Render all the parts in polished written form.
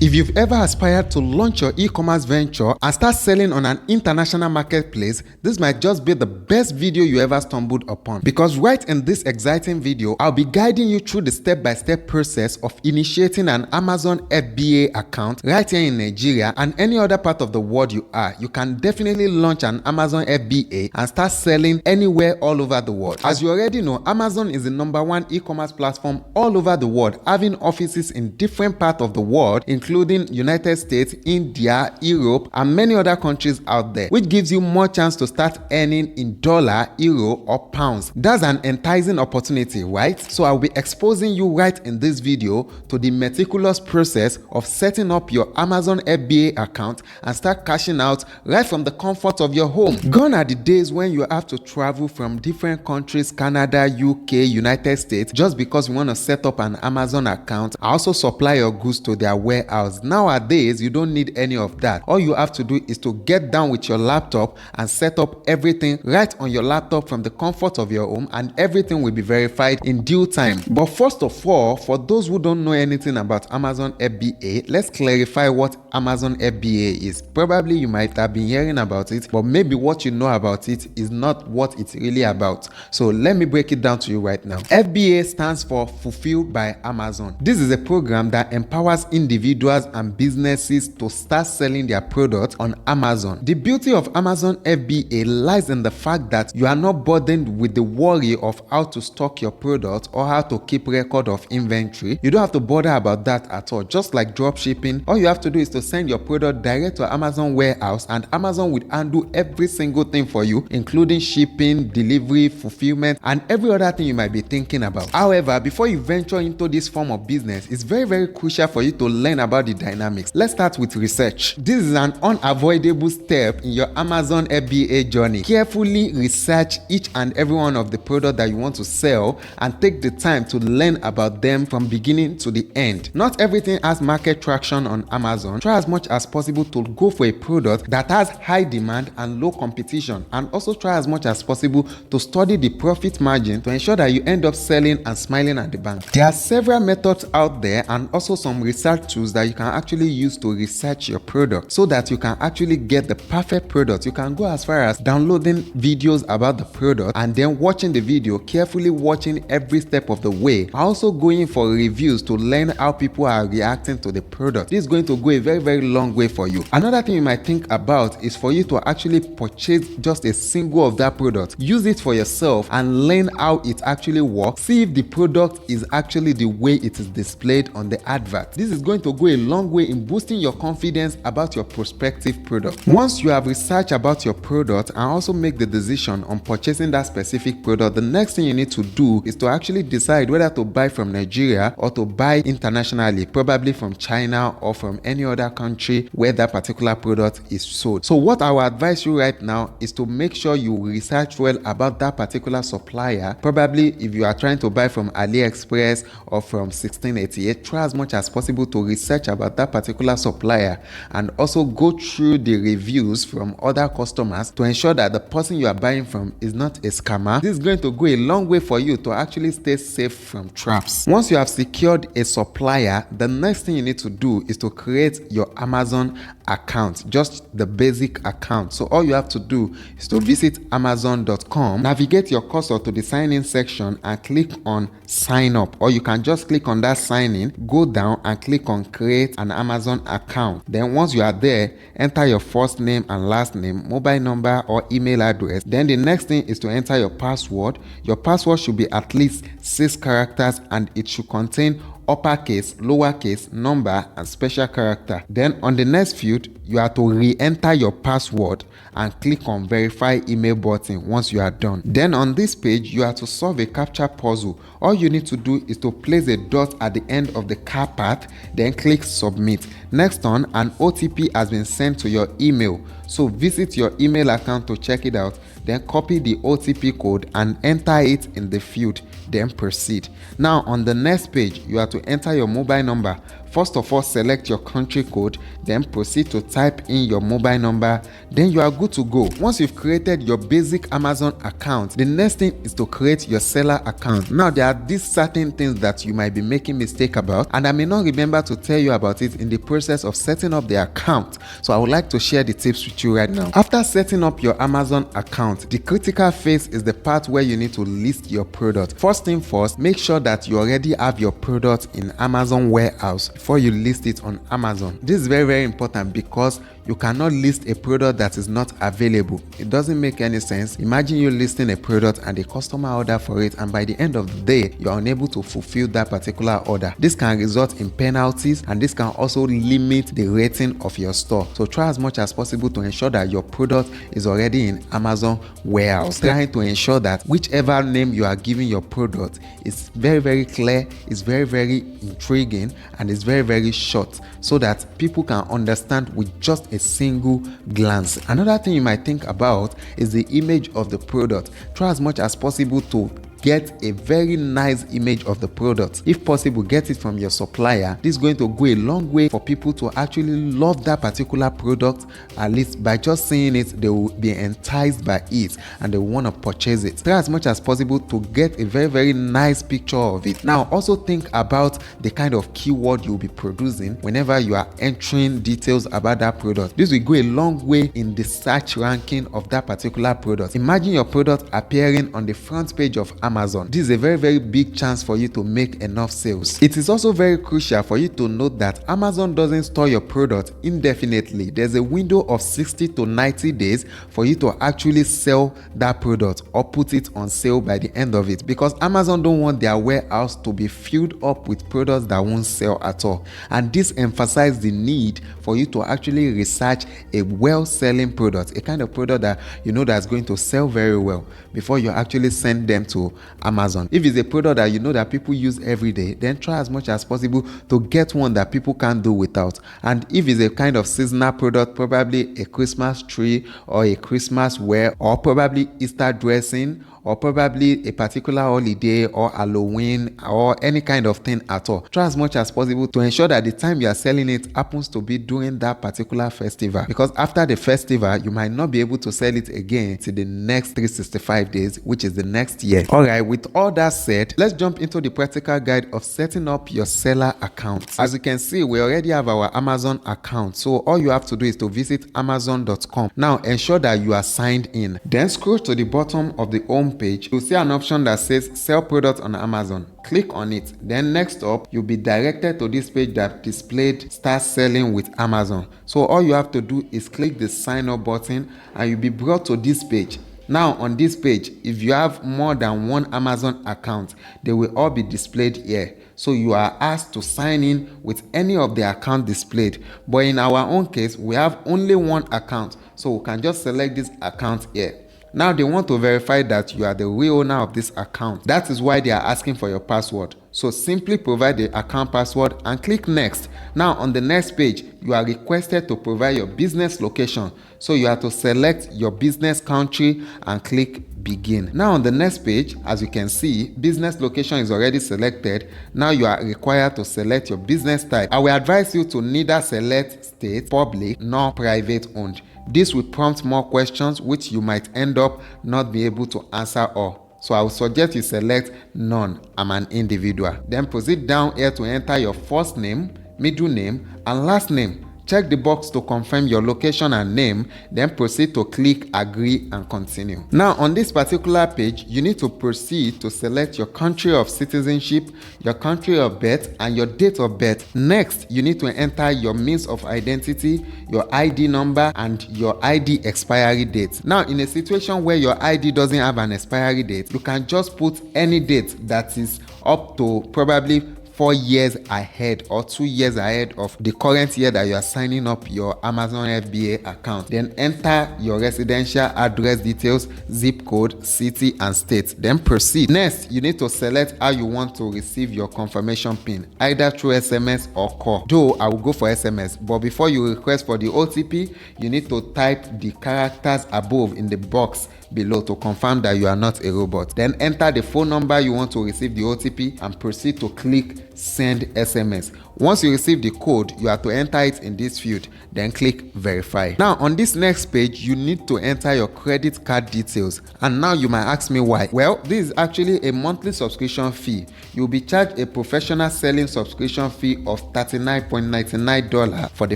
If you've ever aspired to launch your e-commerce venture and start selling on an international marketplace, this might just be the best video you ever stumbled upon. Because right in this exciting video, I'll be guiding you through the step-by-step process of initiating an Amazon FBA account right here in Nigeria and any other part of the world you are. You can definitely launch an Amazon FBA and start selling anywhere all over the world. As you already know, Amazon is the #1 e-commerce platform all over the world, having offices in different parts of the world, including United States, India, Europe, and many other countries out there, which gives you more chance to start earning in dollar, euro, or pounds. That's an enticing opportunity, right? So I'll be exposing you right in this video to the meticulous process of setting up your Amazon FBA account and start cashing out right from the comfort of your home. Gone are the days when you have to travel from different countries, Canada, UK, United States, just because you want to set up an Amazon account and also supply your goods to their warehouse. Nowadays, you don't need any of that. All you have to do is to get down with your laptop and set up everything right on your laptop from the comfort of your home, and everything will be verified in due time. But first of all, for those who don't know anything about Amazon FBA, let's clarify what Amazon FBA is. Probably you might have been hearing about it, but maybe what you know about it is not what it's really about. So let me break it down to you right now. FBA stands for Fulfilled by Amazon. This is a program that empowers individuals and businesses to start selling their products on Amazon. The beauty of Amazon FBA lies in the fact that you are not burdened with the worry of how to stock your product or how to keep record of inventory. You don't have to bother about that at all. Just like drop shipping, all you have to do is to send your product direct to Amazon warehouse, and Amazon will handle every single thing for you, including shipping, delivery, fulfillment, and every other thing you might be thinking about. However, before you venture into this form of business, it's very crucial for you to learn about the dynamics. Let's start with research. This is an unavoidable step in your Amazon FBA journey. Carefully research each and every one of the products that you want to sell and take the time to learn about them from beginning to the end. Not everything has market traction on Amazon. Try as much as possible to go for a product that has high demand and low competition, and also try as much as possible to study the profit margin to ensure that you end up selling and smiling at the bank. There are several methods out there and also some research tools that you can actually use to research your product so that you can actually get the perfect product. You can go as far as downloading videos about the product and then watching the video, carefully watching every step of the way. Also going for reviews to learn how people are reacting to the product. This is going to go a very long way for you. Another thing you might think about is for you to actually purchase just a single of that product. Use it for yourself and learn how it actually works. See if the product is actually the way it is displayed on the advert. This is going to go a long way in boosting your confidence about your prospective product. Once you have researched about your product and also make the decision on purchasing that specific product, the next thing you need to do is to actually decide whether to buy from Nigeria or to buy internationally, probably from China or from any other country where that particular product is sold. So what I will advise you right now is to make sure you research well about that particular supplier. Probably if you are trying to buy from AliExpress or from 1688, try as much as possible to research about that particular supplier and also go through the reviews from other customers to ensure that the person you are buying from is not a scammer. This is going to go a long way for you to actually stay safe from traps. Once you have secured a supplier, the next thing you need to do is to create your Amazon account, just the basic account. So all you have to do is to visit amazon.com, navigate your cursor to the sign in section and click on sign up, or you can just click on that sign in, go down and click on create an Amazon account. Then once you are there, enter your first name and last name, mobile number or email address. Then the next thing is to enter your password. Your password should be at least 6 characters and it should contain uppercase, lowercase, number, and special character. Then on the next field, you have to re-enter your password and click on verify email button once you are done. Then on this page, you have to solve a captcha puzzle. All you need to do is to place a dot at the end of the car path, then click submit. Next on, an OTP has been sent to your email. So visit your email account to check it out, then copy the OTP code and enter it in the field, then proceed. Now on the next page, you have to enter your mobile number First of all, select your country code, then proceed to type in your mobile number, then you are good to go. Once you've created your basic Amazon account, the next thing is to create your seller account. Now there are these certain things that you might be making mistake about, and I may not remember to tell you about it in the process of setting up the account, so I would like to share the tips with you right now. After setting up your Amazon account, the critical phase is the part where you need to list your product. First thing first, make sure that you already have your product in Amazon warehouse before you list it on Amazon. This is very, very important because you cannot list a product that is not available. It doesn't make any sense. Imagine you listing a product and the customer order for it, and by the end of the day you are unable to fulfill that particular order. This can result in penalties, and this can also limit the rating of your store. So try as much as possible to ensure that your product is already in Amazon warehouse. Trying to ensure that whichever name you are giving your product is very, very clear, is very, very intriguing, and is very, very short, so that people can understand with just a single glance. Another thing you might think about is the image of the product. Try as much as possible to get a very nice image of the product. If possible, get it from your supplier. This is going to go a long way for people to actually love that particular product. At least by just seeing it, they will be enticed by it and they will want to purchase it. Try as much as possible to get a very, very nice picture of it. Now also think about the kind of keyword you'll be producing whenever you are entering details about that product. This will go a long way in the search ranking of that particular product. Imagine your product appearing on the front page of Amazon. This is a very, very big chance for you to make enough sales. It is also very crucial for you to note that Amazon doesn't store your product indefinitely. There's a window of 60 to 90 days for you to actually sell that product or put it on sale by the end of it, because Amazon don't want their warehouse to be filled up with products that won't sell at all. And this emphasizes the need for you to actually research a well-selling product, a kind of product that you know that's going to sell very well before you actually send them to Amazon. If it's a product that you know that people use every day, then try as much as possible to get one that people can't do without. And if it's a kind of seasonal product, probably a Christmas tree or a Christmas wear, or probably Easter dressing, or probably a particular holiday or Halloween or any kind of thing at all, try as much as possible to ensure that the time you are selling it happens to be during that particular festival, because after the festival you might not be able to sell it again till the next 365 days, which is the next year. Alright, with all that said, let's jump into the practical guide of setting up your seller account. As you can see, we already have our Amazon account, so all you have to do is to visit amazon.com. Now ensure that you are signed in, then scroll to the bottom of the home page. You'll see an option that says sell products on Amazon. Click on it. Then next up, you'll be directed to this page that displayed start selling with Amazon. So all you have to do is click the sign up button and you'll be brought to this page. Now on this page, if you have more than one Amazon account, they will all be displayed here. So you are asked to sign in with any of the account displayed. But in our own case, we have only one account, so we can just select this account here. Now they want to verify that you are the real owner of this account. That is why they are asking for your password. So simply provide the account password and click next. Now on the next page, you are requested to provide your business location. So you have to select your business country and click begin. Now on the next page, as you can see, business location is already selected. Now you are required to select your business type. I will advise you to neither select state, public, nor private owned. This will prompt more questions which you might end up not being able to answer all. So I would suggest you select none. I'm an individual. Then proceed down here to enter your first name, middle name, and last name. Check the box to confirm your location and name, then proceed to click agree and continue. Now on this particular page, you need to proceed to select your country of citizenship, your country of birth, and your date of birth. Next, you need to enter your means of identity, your ID number, and your ID expiry date. Now in a situation where your ID doesn't have an expiry date, you can just put any date that is up to probably 4 years ahead or 2 years ahead of the current year that you are signing up your Amazon FBA account. Then enter your residential address details, zip code, city, and state. Then proceed. Next, you need to select how you want to receive your confirmation pin, either through SMS or call. Though I will go for SMS, but before you request for the OTP, you need to type the characters above in the box below to confirm that you are not a robot. Then enter the phone number you want to receive the OTP and proceed to click send SMS. Once you receive the code, you have to enter it in this field, then click verify. Now on this next page, you need to enter your credit card details. And now you might ask me why. Well, this is actually a monthly subscription fee. You'll be charged a professional selling subscription fee of $39.99 for the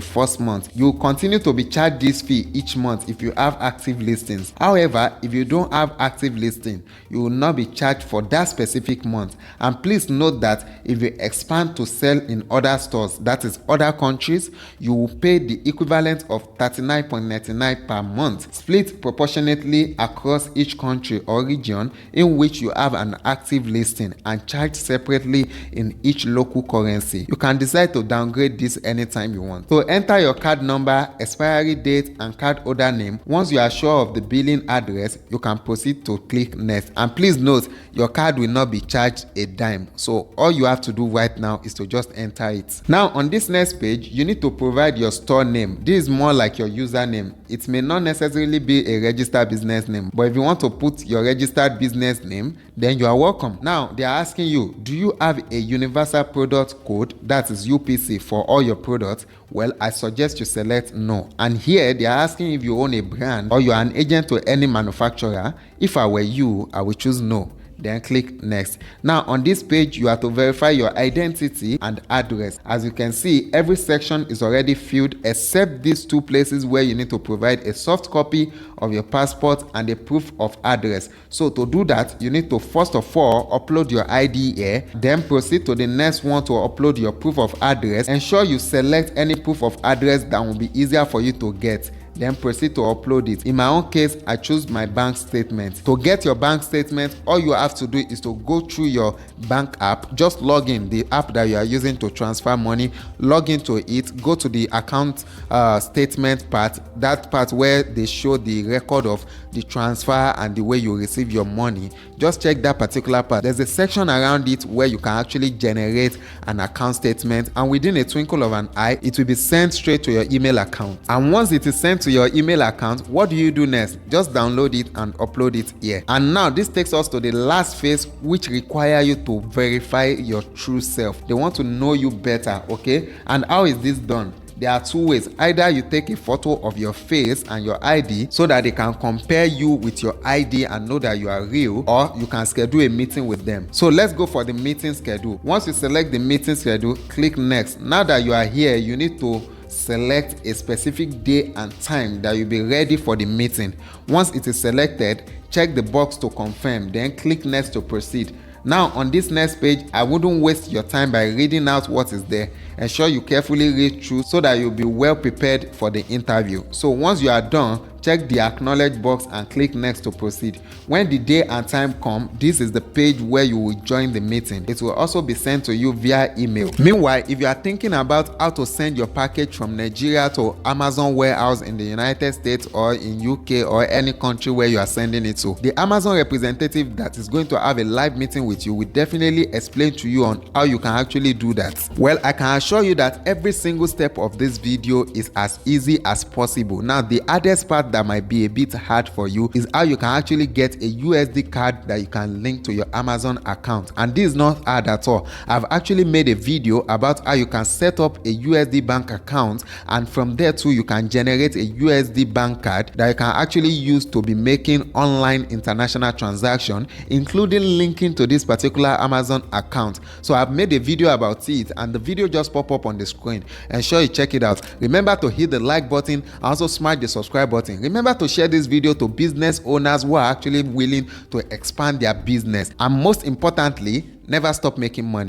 first month. You'll continue to be charged this fee each month if you have active listings. However, if you don't have active listing, you will not be charged for that specific month. And please note that if you expand to sell in other stores, that is other countries, you will pay the equivalent of $39.99 per month, split proportionately across each country or region in which you have an active listing, and charged separately in each local currency. You can decide to downgrade this anytime you want. So enter your card number, expiry date, and card holder name. Once you are sure of the billing address, you can proceed to click next. And please note, your card will not be charged a dime. So all you have to do right now is to just enter it. Now on this next page, you need to provide your store name. This is more like your username. It may not necessarily be a registered business name, but if you want to put your registered business name, then you are welcome. Now they are asking you, do you have a universal product code, that is UPC, for all your products? Well, I suggest you select no. And here they are asking if you own a brand or you are an agent to any manufacturer. If I were you, I would choose no. Then click next. Now on this page, you have to verify your identity and address. As you can see, every section is already filled except these two places where you need to provide a soft copy of your passport and a proof of address. So to do that, you need to first of all upload your ID here, then proceed to the next one to upload your proof of address. Ensure you select any proof of address that will be easier for you to get. Then proceed to upload it. In my own case, I choose my bank statement. To get your bank statement, all you have to do is to go through your bank app. Just log in, the app that you are using to transfer money, log into it, go to the account statement part, that part where they show the record of the transfer and the way you receive your money. Just check that particular part. There's a section around it where you can actually generate an account statement, and within a twinkle of an eye, it will be sent straight to your email account. And once it is sent to your email account, what do you do next? Just download it and upload it here. And now this takes us to the last phase, which require you to verify your true self. They want to know you better, okay? And how is this done? There are two ways. Either you take a photo of your face and your ID so that they can compare you with your ID and know that you are real, or you can schedule a meeting with them. So let's go for the meeting schedule. Once you select the meeting schedule, click next. Now that you are here, you need to select a specific day and time that you'll be ready for the meeting. Once it is selected, check the box to confirm, then click next to proceed. Now on this next page, I wouldn't waste your time by reading out what is there. Ensure you carefully read through so that you'll be well prepared for the interview. So once you are done, check the acknowledge box and click next to proceed. When the day and time come, this is the page where you will join the meeting. It will also be sent to you via email. Meanwhile, if you are thinking about how to send your package from Nigeria to Amazon warehouse in the United States or in UK or any country where you are sending it to, the Amazon representative that is going to have a live meeting with you will definitely explain to you on how you can actually do that. Well, I can assure you that every single step of this video is as easy as possible. Now, the hardest part that might be a bit hard for you is how you can actually get a USD card that you can link to your Amazon account. And this is not hard at all. I've actually made a video about how you can set up a USD bank account, and from there too you can generate a USD bank card that you can actually use to be making online international transaction, including linking to this particular Amazon account. So I've made a video about it, and the video just pop up on the screen. Ensure you check it out. Remember to hit the like button and also smash the subscribe button. Remember to share this video to business owners who are actually willing to expand their business, and most importantly, never stop making money.